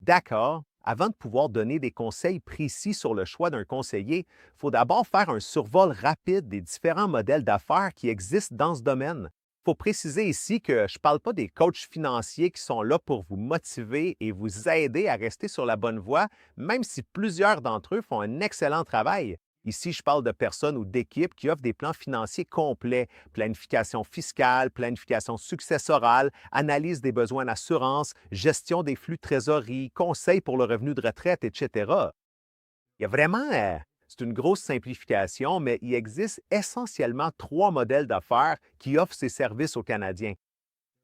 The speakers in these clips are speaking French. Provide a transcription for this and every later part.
D'accord. Avant de pouvoir donner des conseils précis sur le choix d'un conseiller, il faut d'abord faire un survol rapide des différents modèles d'affaires qui existent dans ce domaine. Il faut préciser ici que je ne parle pas des coachs financiers qui sont là pour vous motiver et vous aider à rester sur la bonne voie, même si plusieurs d'entre eux font un excellent travail. Ici, je parle de personnes ou d'équipes qui offrent des plans financiers complets, planification fiscale, planification successorale, analyse des besoins d'assurance, gestion des flux de trésorerie, conseils pour le revenu de retraite, etc. Il y a vraiment, c'est une grosse simplification, mais il existe essentiellement trois modèles d'affaires qui offrent ces services aux Canadiens.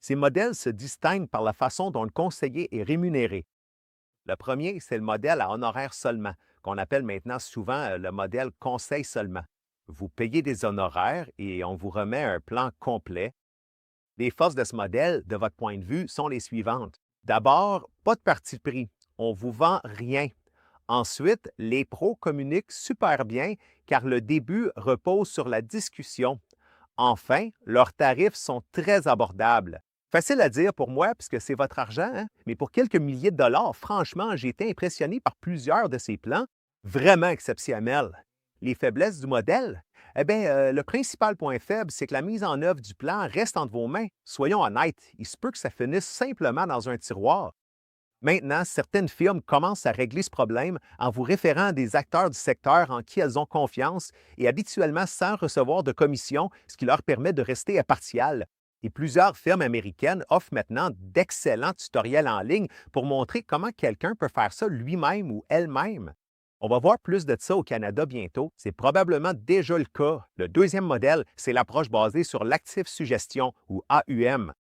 Ces modèles se distinguent par la façon dont le conseiller est rémunéré. Le premier, c'est le modèle à honoraires seulement, qu'on appelle maintenant souvent le modèle conseil seulement. Vous payez des honoraires et on vous remet un plan complet. Les forces de ce modèle, de votre point de vue, sont les suivantes. D'abord, pas de parti pris. On ne vous vend rien. Ensuite, les pros communiquent super bien car le début repose sur la discussion. Enfin, leurs tarifs sont très abordables. Facile à dire pour moi puisque c'est votre argent, hein? Mais pour quelques milliers de dollars, franchement, j'ai été impressionné par plusieurs de ces plans, vraiment exceptionnels. Les faiblesses du modèle? Eh bien, le principal point faible, c'est que la mise en œuvre du plan reste entre vos mains. Soyons honnêtes, il se peut que ça finisse simplement dans un tiroir. Maintenant, certaines firmes commencent à régler ce problème en vous référant à des acteurs du secteur en qui elles ont confiance et habituellement sans recevoir de commission, ce qui leur permet de rester impartiales. Et plusieurs firmes américaines offrent maintenant d'excellents tutoriels en ligne pour montrer comment quelqu'un peut faire ça lui-même ou elle-même. On va voir plus de ça au Canada bientôt. C'est probablement déjà le cas. Le deuxième modèle, c'est l'approche basée sur l'actif suggestion ou AUM.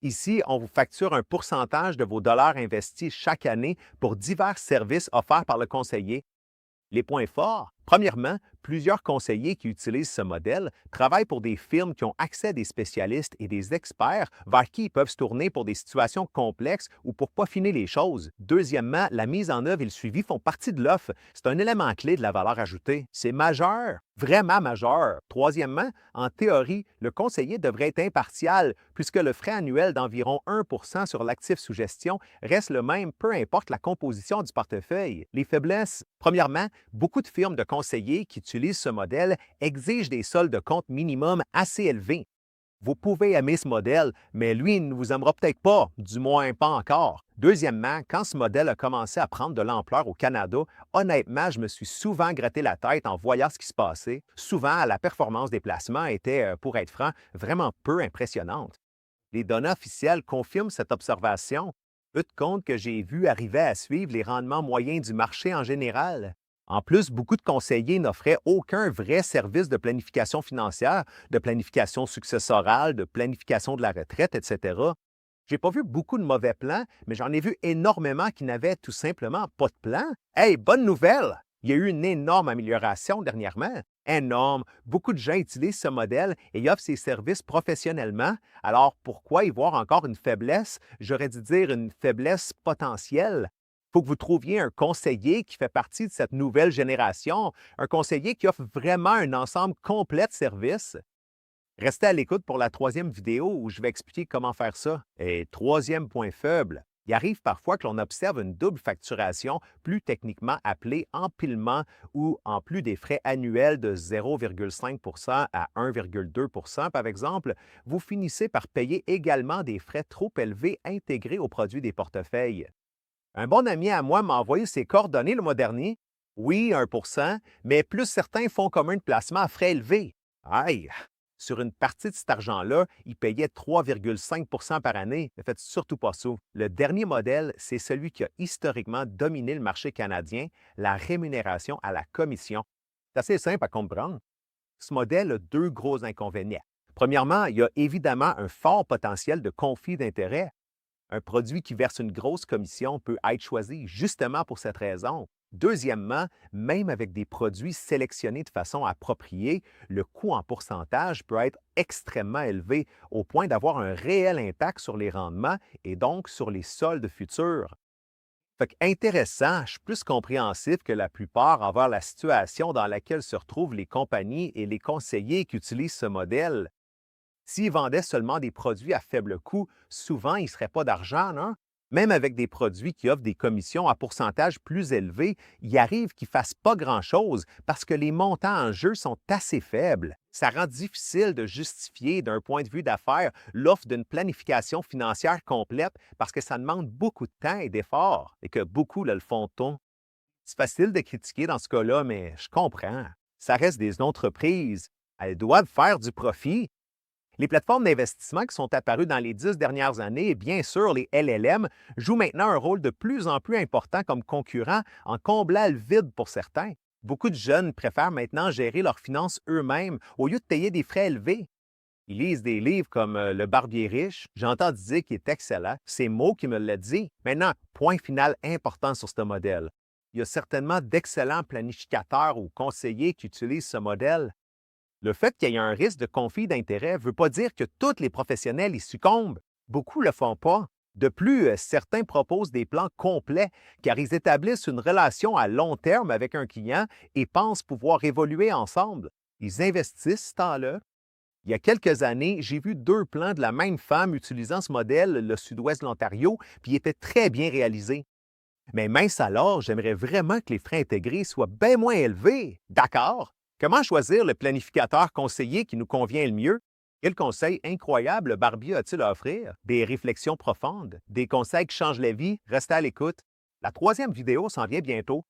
Ici, on vous facture un pourcentage de vos dollars investis chaque année pour divers services offerts par le conseiller. Les points forts, premièrement, plusieurs conseillers qui utilisent ce modèle travaillent pour des firmes qui ont accès à des spécialistes et des experts vers qui ils peuvent se tourner pour des situations complexes ou pour peaufiner les choses. Deuxièmement, la mise en œuvre et le suivi font partie de l'offre. C'est un élément clé de la valeur ajoutée. C'est majeur, vraiment majeur. Troisièmement, en théorie, le conseiller devrait être impartial puisque le frais annuel d'environ 1 sur l'actif sous gestion reste le même peu importe la composition du portefeuille. Les faiblesses, premièrement, beaucoup de firmes de conseillers qui utilisent ce modèle exigent des soldes de compte minimum assez élevés. Vous pouvez aimer ce modèle, mais lui il ne vous aimera peut-être pas, du moins pas encore. Deuxièmement, quand ce modèle a commencé à prendre de l'ampleur au Canada, honnêtement, je me suis souvent gratté la tête en voyant ce qui se passait. Souvent, la performance des placements était, pour être franc, vraiment peu impressionnante. Les données officielles confirment cette observation. Peu de comptes que j'ai vus arrivaient à suivre les rendements moyens du marché en général. En plus, beaucoup de conseillers n'offraient aucun vrai service de planification financière, de planification successorale, de planification de la retraite, etc. J'ai pas vu beaucoup de mauvais plans, mais j'en ai vu énormément qui n'avaient tout simplement pas de plan. Hey, bonne nouvelle! Il y a eu une énorme amélioration dernièrement. Énorme. Beaucoup de gens utilisent ce modèle et y offrent ces services professionnellement. Alors, pourquoi y voir encore une faiblesse? J'aurais dû dire une faiblesse potentielle. Il faut que vous trouviez un conseiller qui fait partie de cette nouvelle génération, un conseiller qui offre vraiment un ensemble complet de services. Restez à l'écoute pour la troisième vidéo où je vais expliquer comment faire ça. Et troisième point faible, il arrive parfois que l'on observe une double facturation, plus techniquement appelée empilement, où en plus des frais annuels de 0,5 à 1,2 par exemple, vous finissez par payer également des frais trop élevés intégrés au produit des portefeuilles. Un bon ami à moi m'a envoyé ses coordonnées le mois dernier. Oui, 1 mais plus certains fonds communs de placement à frais élevés. Aïe! Sur une partie de cet argent-là, il payait 3,5 par année. Ne faites surtout pas ça. Le dernier modèle, c'est celui qui a historiquement dominé le marché canadien, la rémunération à la commission. C'est assez simple à comprendre. Ce modèle a deux gros inconvénients. Premièrement, il y a évidemment un fort potentiel de conflit d'intérêts. Un produit qui verse une grosse commission peut être choisi justement pour cette raison. Deuxièmement, même avec des produits sélectionnés de façon appropriée, le coût en pourcentage peut être extrêmement élevé au point d'avoir un réel impact sur les rendements et donc sur les soldes futurs. Fait que intéressant, je suis plus compréhensif que la plupart envers la situation dans laquelle se retrouvent les compagnies et les conseillers qui utilisent ce modèle. S'ils vendaient seulement des produits à faible coût, souvent, il ne serait pas d'argent, non? Même avec des produits qui offrent des commissions à pourcentage plus élevés, il arrive qu'ils ne fassent pas grand-chose parce que les montants en jeu sont assez faibles. Ça rend difficile de justifier d'un point de vue d'affaires l'offre d'une planification financière complète parce que ça demande beaucoup de temps et d'efforts et que beaucoup le font tôt. C'est facile de critiquer dans ce cas-là, mais je comprends. Ça reste des entreprises. Elles doivent faire du profit. Les plateformes d'investissement qui sont apparues dans les 10 dernières années, et bien sûr les LLM, jouent maintenant un rôle de plus en plus important comme concurrent en comblant le vide pour certains. Beaucoup de jeunes préfèrent maintenant gérer leurs finances eux-mêmes au lieu de payer des frais élevés. Ils lisent des livres comme Le Barbier riche, j'ai entendu dire qu'il est excellent, c'est Mo qui me l'a dit. Maintenant, point final important sur ce modèle. Il y a certainement d'excellents planificateurs ou conseillers qui utilisent ce modèle. Le fait qu'il y ait un risque de conflit d'intérêts ne veut pas dire que tous les professionnels y succombent. Beaucoup ne le font pas. De plus, certains proposent des plans complets car ils établissent une relation à long terme avec un client et pensent pouvoir évoluer ensemble. Ils investissent ce temps-là. Il y a quelques années, j'ai vu 2 plans de la même femme utilisant ce modèle, le sud-ouest de l'Ontario, puis ils étaient très bien réalisés. Mais mince alors, j'aimerais vraiment que les frais intégrés soient bien moins élevés. D'accord. Comment choisir le planificateur conseiller qui nous convient le mieux? Quel conseil incroyable Barbie a-t-il à offrir? Des réflexions profondes, des conseils qui changent la vie? Restez à l'écoute. La troisième vidéo s'en vient bientôt.